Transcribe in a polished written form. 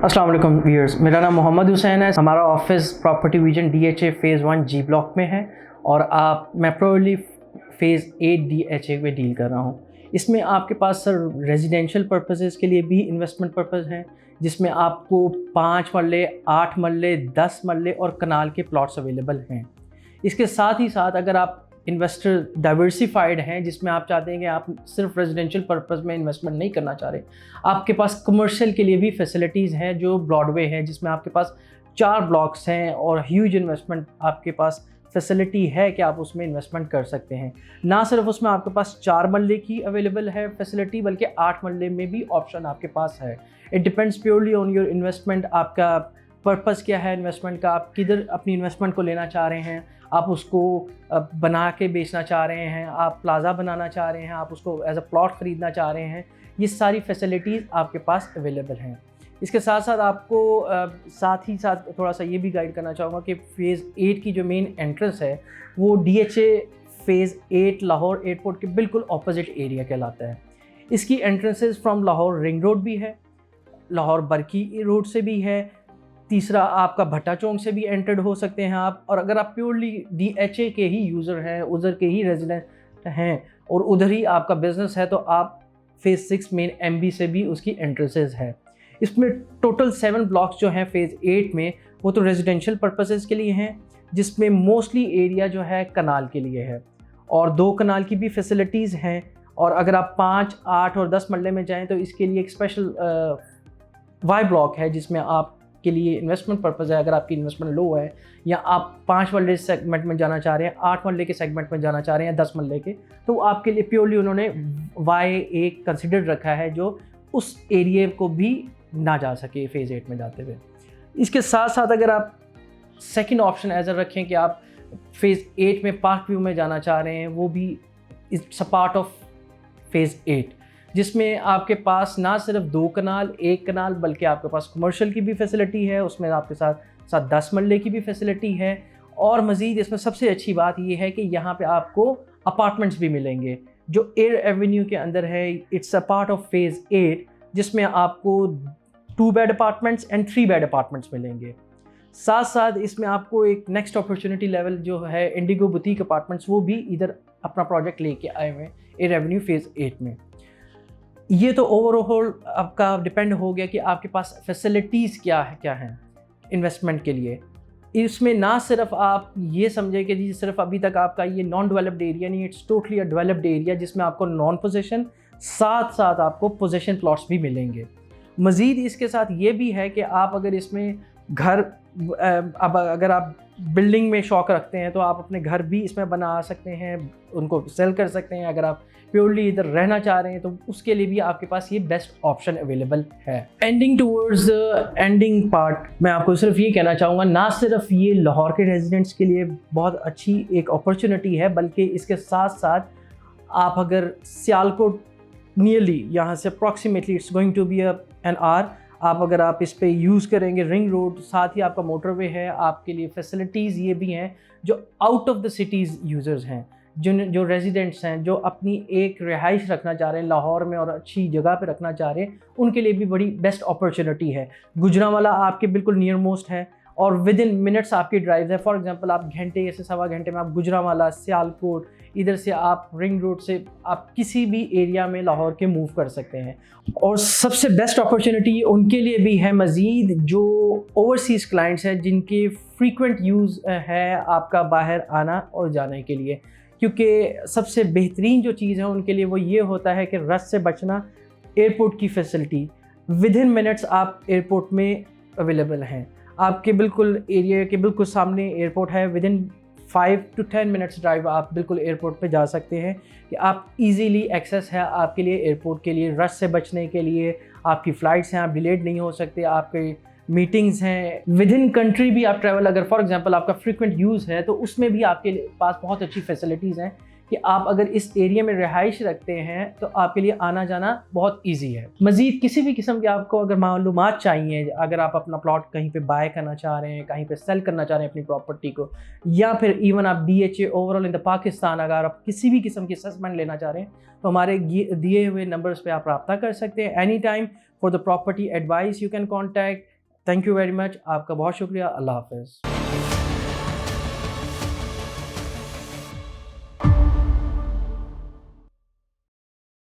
अस्सलाम वालेकुम व्यूअर्स, मेरा नाम मोहम्मद हुसैन है। हमारा office property vision DHA phase 1 G block में है और मैं प्रोबेबली फ़ेज़ 8 DHA में डील कर रहा हूँ। इसमें आपके पास सर रेजिडेंशियल पर्पसेस के लिए भी इन्वेस्टमेंट पर्पस हैं, जिसमें आपको 5 मरले, 8 मरले, 10 मरले और कनाल के प्लॉट्स अवेलेबल हैं। इसके साथ ही साथ अगर आप इन्वेस्टर डाइवर्सिफाइड हैं, जिसमें आप चाहते हैं कि आप सिर्फ रेजिडेंशियल पर्पस में इन्वेस्टमेंट नहीं करना चाह रहे, आपके पास कमर्शियल के लिए भी फैसिलिटीज़ हैं जो ब्रॉडवे है, जिसमें आपके पास 4 ब्लॉक्स हैं और ह्यूज इन्वेस्टमेंट आपके पास फैसिलिटी है कि आप उसमें इन्वेस्टमेंट कर सकते हैं। ना सिर्फ उसमें आपके पास 4 मरले की अवेलेबल है फैसिलिटी, बल्कि 8 मरले में भी ऑप्शन आपके पास है। It depends purely on your investment. आपका पर्पस क्या है इन्वेस्टमेंट का, आप किधर अपनी इन्वेस्टमेंट को लेना चाह रहे हैं, आप उसको बना के बेचना चाह रहे हैं, आप प्लाज़ा बनाना चाह रहे हैं, आप उसको एज अ प्लॉट ख़रीदना चाह रहे हैं, ये सारी फैसिलिटीज़ आपके पास अवेलेबल हैं। इसके साथ साथ आपको साथ ही साथ थोड़ा सा ये भी गाइड करना चाहूँगा कि फ़ेज़ 8 की जो मेन एंट्रेंस है वो DHA फ़ेज़ 8 लाहौर एयरपोर्ट के बिल्कुल ऑपोजिट एरिया कहलाता है। इसकी entrances from Lahore ring road भी है, लाहौर बरकी रोड से भी है, तीसरा आपका भट्टा चौक से भी एंटर्ड हो सकते हैं आप। और अगर आप प्योरली DHA के ही यूज़र हैं, उधर के ही रेजिडेंट हैं और उधर ही आपका बिज़नेस है, तो आप फ़ेज़ 6 मेन MB से भी उसकी एंट्रेंसेस है। इसमें टोटल 7 ब्लॉक्स जो हैं फ़ेज़ 8 में, वो तो रेजिडेंशियल पर्पसेस के लिए हैं, जिसमें मोस्टली एरिया जो है कनाल के लिए है और 2 कनाल की भी फैसिलिटीज़ हैं। और अगर आप 5, 8 और 10 मरले में जाएँ तो इसके लिए एक स्पेशल Y ब्लॉक है, जिसमें आप के लिए इन्वेस्टमेंट पर्पस है। अगर आपकी इन्वेस्टमेंट लो है या आप 5 मरले सेगमेंट में जाना चाह रहे हैं, 8 मरले के सेगमेंट में जाना चाह रहे हैं, 10 मरले के, तो आपके लिए प्योरली उन्होंने Y एक कंसिडर रखा है जो उस एरिया को भी ना जा सके फ़ेज़ 8 में जाते हुए। इसके साथ साथ अगर आप सेकंड ऑप्शन एज अ रखें कि आप फ़ेज़ 8 में पार्क व्यू में जाना चाह रहे हैं, वो भी it's a part of phase 8, जिसमें आपके पास ना सिर्फ 2 कनाल, 1 कनाल, बल्कि आपके पास कमर्शियल की भी फैसिलिटी है, उसमें आपके साथ साथ 10 मरले की भी फैसिलिटी है। और मज़ीद इसमें सबसे अच्छी बात ये है कि यहाँ पे आपको अपार्टमेंट्स भी मिलेंगे जो एयर एवेन्यू के अंदर है। It's a part of phase 8, जिसमें आपको 2 bed apartments and 3 bed apartments मिलेंगे। साथ साथ इसमें आपको एक नेक्स्ट अपॉर्चुनिटी लेवल जो है इंडिगो बुटीक अपार्टमेंट्स, वो भी इधर अपना प्रोजेक्ट लेके आए हुए हैं एयर एवेन्यू फ़ेज़ 8 में। ये तो ओवरऑल आपका डिपेंड हो गया कि आपके पास फैसिलिटीज़ क्या हैं इन्वेस्टमेंट के लिए। इसमें ना सिर्फ आप ये समझे कि जी सिर्फ अभी तक आपका ये नॉन डेवलप्ड एरिया नहीं, it's totally a developed area, जिसमें आपको नॉन पोजीशन साथ साथ आपको पोजीशन प्लॉट्स भी मिलेंगे। मज़ीद इसके साथ ये भी है कि आप अगर इसमें घर अब अगर आप बिल्डिंग में शौक़ रखते हैं तो आप अपने घर भी इसमें बना सकते हैं, उनको सेल कर सकते हैं। अगर आप प्योरली इधर रहना चाह रहे हैं तो उसके लिए भी आपके पास ये बेस्ट ऑप्शन अवेलेबल है। Ending towards the ending part, मैं आपको सिर्फ ये कहना चाहूँगा, ना सिर्फ ये लाहौर के रेजिडेंट्स के लिए बहुत अच्छी एक अपॉर्चुनिटी है, बल्कि इसके साथ साथ आप अगर सियालकोट नियरली यहाँ से approximately it's going to be an hour, अगर आप इस पे यूज़ करेंगे रिंग रोड, साथ ही आपका मोटरवे है, आपके लिए फैसिलिटीज़ ये भी हैं जो out of the cities users हैं, जो रेजिडेंट्स हैं, जो अपनी एक रिहाइश रखना चाह रहे हैं लाहौर में और अच्छी जगह पे रखना चाह रहे हैं, उनके लिए भी बड़ी बेस्ट अपॉर्चुनिटी है। गुजरांवाला आपके बिल्कुल नियर मोस्ट है और विद इन मिनट्स आपकी ड्राइव है। फॉर एग्जांपल आप घंटे से सवा घंटे में आप गुजरांवाला, सियालकोट, इधर से आप रिंग रोड से आप किसी भी एरिया में लाहौर के मूव कर सकते हैं। और सबसे बेस्ट अपॉर्चुनिटी उनके लिए भी है मज़ीद जो ओवरसीज़ क्लाइंट्स हैं, जिनके फ्रीक्वेंट यूज़ है आपका बाहर आना और जाने के लिए, क्योंकि सबसे बेहतरीन जो चीज़ है उनके लिए वो ये होता है कि रश से बचना। एयरपोर्ट की फैसिलिटी विद इन मिनट्स आप एयरपोर्ट में अवेलेबल हैं, आपके बिल्कुल एरिया के बिल्कुल सामने एयरपोर्ट है। With in 5 to 10 minutes drive आप बिल्कुल एयरपोर्ट पे जा सकते हैं कि आप इजीली एक्सेस है आपके लिए एयरपोर्ट के लिए। रश से बचने के लिए आपकी फ़्लाइट्स हैं, आप डिलेड नहीं हो सकते, आपके मीटिंग्स हैं। विद इन कंट्री भी आप ट्रैवल अगर फॉर एग्जांपल आपका फ्रीक्वेंट यूज़ है तो उसमें भी आपके पास बहुत अच्छी फैसिलिटीज़ हैं कि आप अगर इस एरिया में रिहाइश रखते हैं तो आपके लिए आना जाना बहुत ईजी है। मज़ीद किसी भी किस्म के आपको अगर मालूमात चाहिए, अगर आप अपना प्लॉट कहीं पे बाय करना चाह रहे हैं, कहीं पे सेल करना चाह रहे हैं अपनी प्रॉपर्टी को, या फिर इवन आप DHA overall in the Pakistan अगर आप किसी भी किस्म की असेसमेंट लेना चाह रहे हैं तो हमारे दिए हुए नंबर्स पे आप रब्ता कर सकते हैं। Any time for the property advice you can contact thank you very much, आपका बहुत शुक्रिया। अल्लाह हाफ़िज़।